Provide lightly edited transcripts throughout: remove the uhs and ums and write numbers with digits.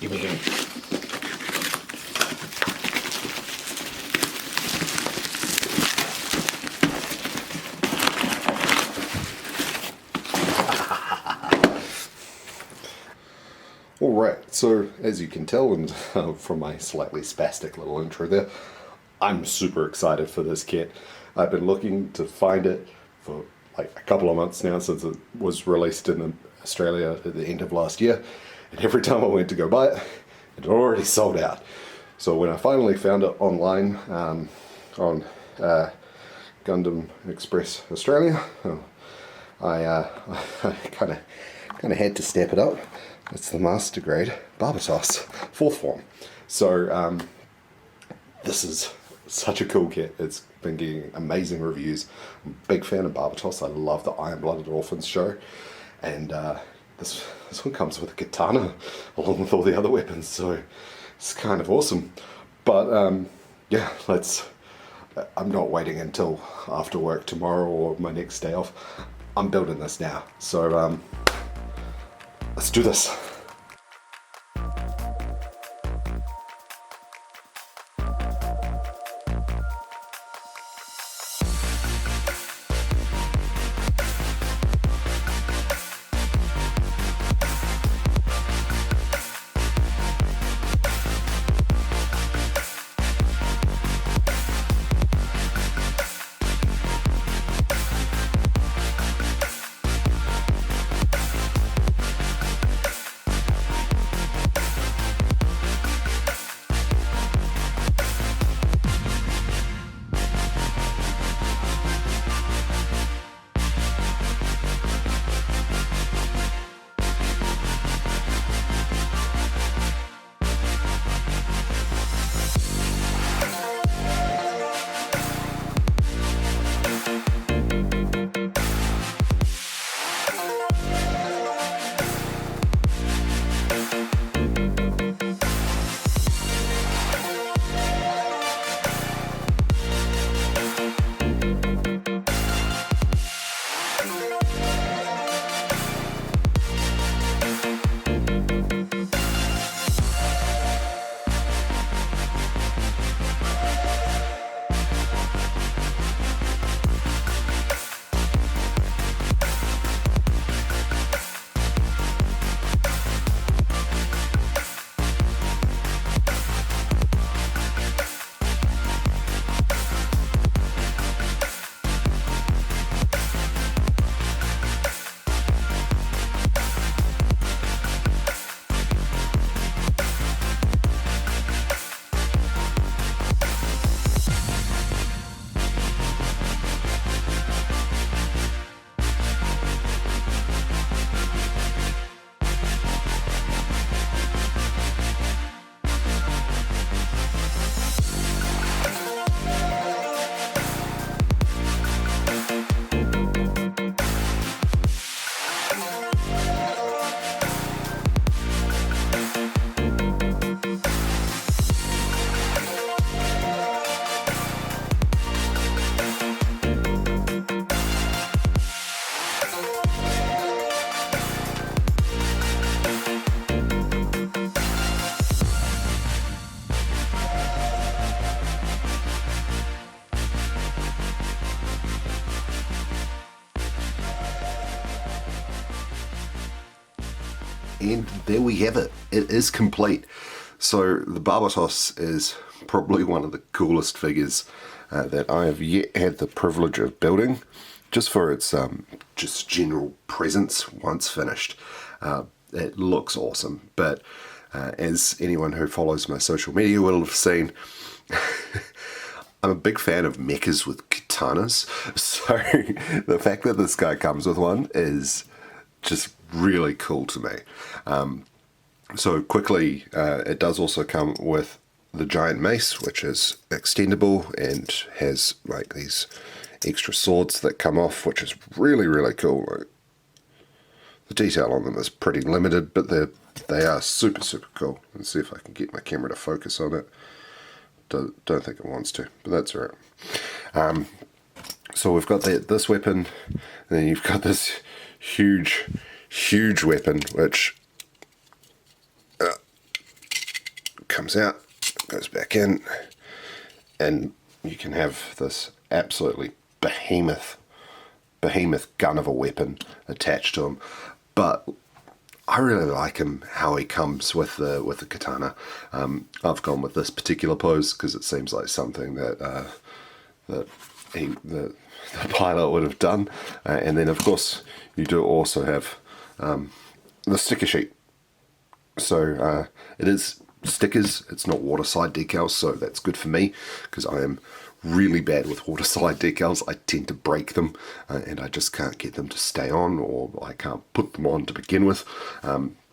Gimme. Alright, so as you can tell and from my slightly spastic little intro there, I'm super excited for this kit. I've been looking to find it for like a couple of months now since it was released in Australia at the end of last year, and every time I went to go buy it, it had already sold out. So when I finally found it online on Gundam Express Australia, I kind of had to step it up. It's the Master Grade Barbatos, 4th form. So this is such a cool kit. It's been getting amazing reviews. I'm a big fan of Barbatos. I love the Iron Blooded Orphans show. And this one comes with a katana along with all the other weapons, so it's kind of awesome. But yeah, I'm not waiting until after work tomorrow or my next day off. I'm building this now. So let's do this. And there we have it. It is complete. So the Barbatos is probably one of the coolest figures that I have yet had the privilege of building, just for its just general presence once finished. It looks awesome, but as anyone who follows my social media will have seen, I'm a big fan of mechas with katanas, so the fact that this guy comes with one is just really cool to me. So quickly, it does also come with the giant mace, which is extendable and has like these extra swords that come off, which is really, really cool. Like, the detail on them is pretty limited, but they are super, super cool. Let's see if I can get my camera to focus on it. Don't think it wants to, but that's all right. So we've got this weapon, and then you've got this huge weapon, which comes out, goes back in, and you can have this absolutely behemoth gun of a weapon attached to him. But I really like him how he comes with the katana. I've gone with this particular pose because it seems like something that the pilot would have done. And then of course you do also have the sticker sheet. So it is stickers, it's not water-slide decals, so that's good for me because I am really bad with water-slide decals. I tend to break them and I just can't get them to stay on, or I can't put them on to begin with.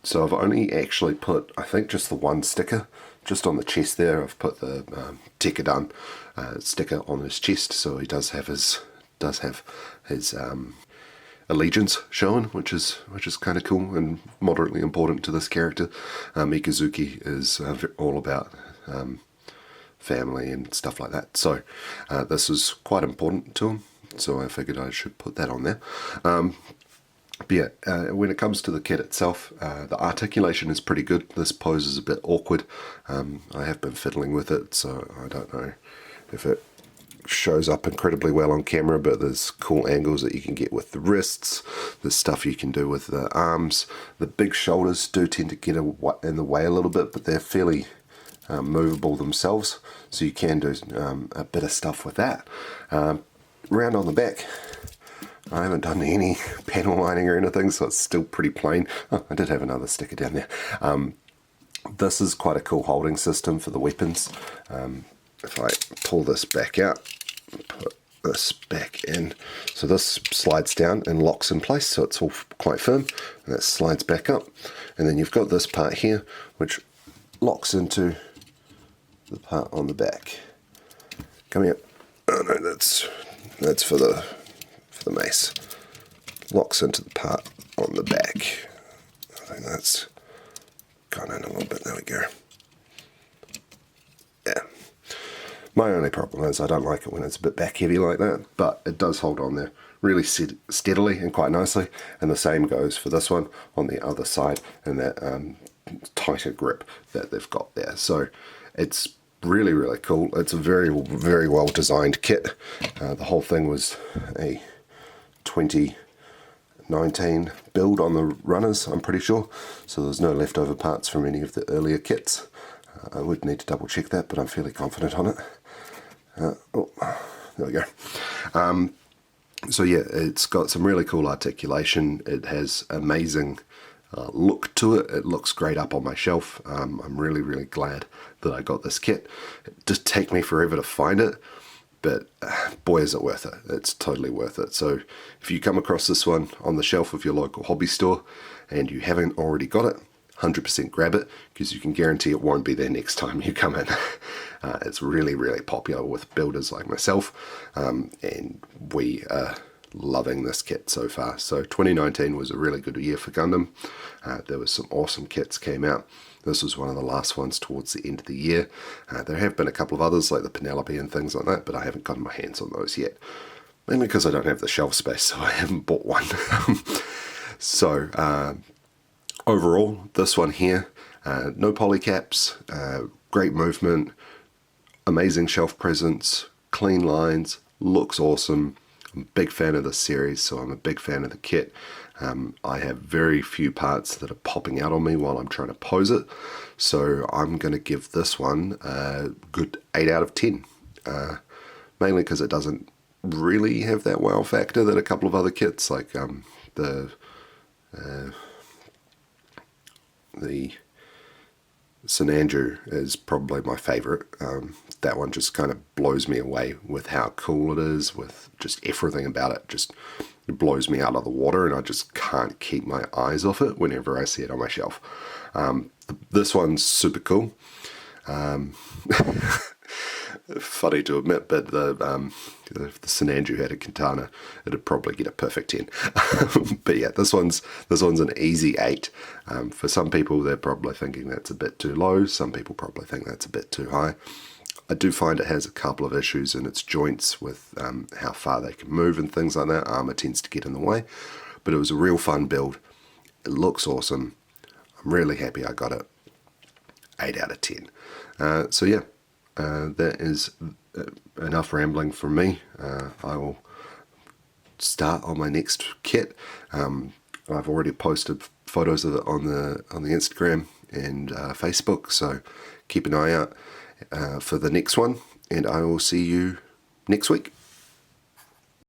So I've only actually put, I think, just the one sticker just on the chest there. I've put the Tekkadan sticker on his chest, so he does have his allegiance shown, which is kind of cool and moderately important to this character. Mikazuki is all about family and stuff like that, so this is quite important to him, so I figured I should put that on there. But yeah, when it comes to the kit itself, the articulation is pretty good. This pose is a bit awkward. I have been fiddling with it, so I don't know if it shows up incredibly well on camera, but there's cool angles that you can get with the wrists. There's stuff you can do with the arms. The big shoulders do tend to get in the way a little bit, but they're fairly movable themselves, so you can do a bit of stuff with that. Round on the back, I haven't done any panel lining or anything, so it's still pretty plain. Oh, I did have another sticker down there. This is quite a cool holding system for the weapons. If I pull this back out, put this back in, so this slides down and locks in place, so it's all quite firm, and that slides back up, and then you've got this part here which locks into the part on the back. Coming up, oh no, that's for the mace. Locks into the part on the back. I think that's gone in a little bit. There we go. Yeah. My only problem is I don't like it when it's a bit back heavy like that, but it does hold on there really steadily and quite nicely, and the same goes for this one on the other side, and that tighter grip that they've got there. So it's really, really cool. It's a very, very well designed kit. The whole thing was a 2019 build on the runners, I'm pretty sure, so there's no leftover parts from any of the earlier kits. I would need to double check that, but I'm fairly confident on it. Oh, there we go. So yeah, it's got some really cool articulation. It has amazing look to it. It looks great up on my shelf. I'm really, really glad that I got this kit. It did take me forever to find it, but boy is it worth it. It's totally worth it. So if you come across this one on the shelf of your local hobby store and you haven't already got it, 100% grab it, because you can guarantee it won't be there next time you come in. It's really, really popular with builders like myself, and we are loving this kit so far. So 2019 was a really good year for Gundam. There was some awesome kits came out. This was one of the last ones towards the end of the year. There have been a couple of others like the Penelope and things like that, but I haven't gotten my hands on those yet. Mainly because I don't have the shelf space, so I haven't bought one. So overall, this one here, no polycaps, great movement, amazing shelf presence, clean lines, looks awesome. I'm a big fan of this series, so I'm a big fan of the kit. I have very few parts that are popping out on me while I'm trying to pose it, so I'm going to give this one a good 8 out of 10. Mainly because it doesn't really have that wow factor that a couple of other kits, like the Sinanju is probably my favourite. That one just kind of blows me away with how cool it is, with just everything about it. Just it blows me out of the water, and I just can't keep my eyes off it whenever I see it on my shelf. This one's super cool. Funny to admit, but if the Sinanju had a katana, it'd probably get a perfect 10. But yeah, this one's an easy 8. For some people, they're probably thinking that's a bit too low. Some people probably think that's a bit too high. I do find it has a couple of issues in its joints with how far they can move and things like that. Armor tends to get in the way, but it was a real fun build. It looks awesome. I'm really happy I got it. 8 out of 10. So yeah, that is enough rambling from me. I will start on my next kit. I've already posted photos of it on the Instagram and Facebook, so keep an eye out for the next one, and I will see you next week.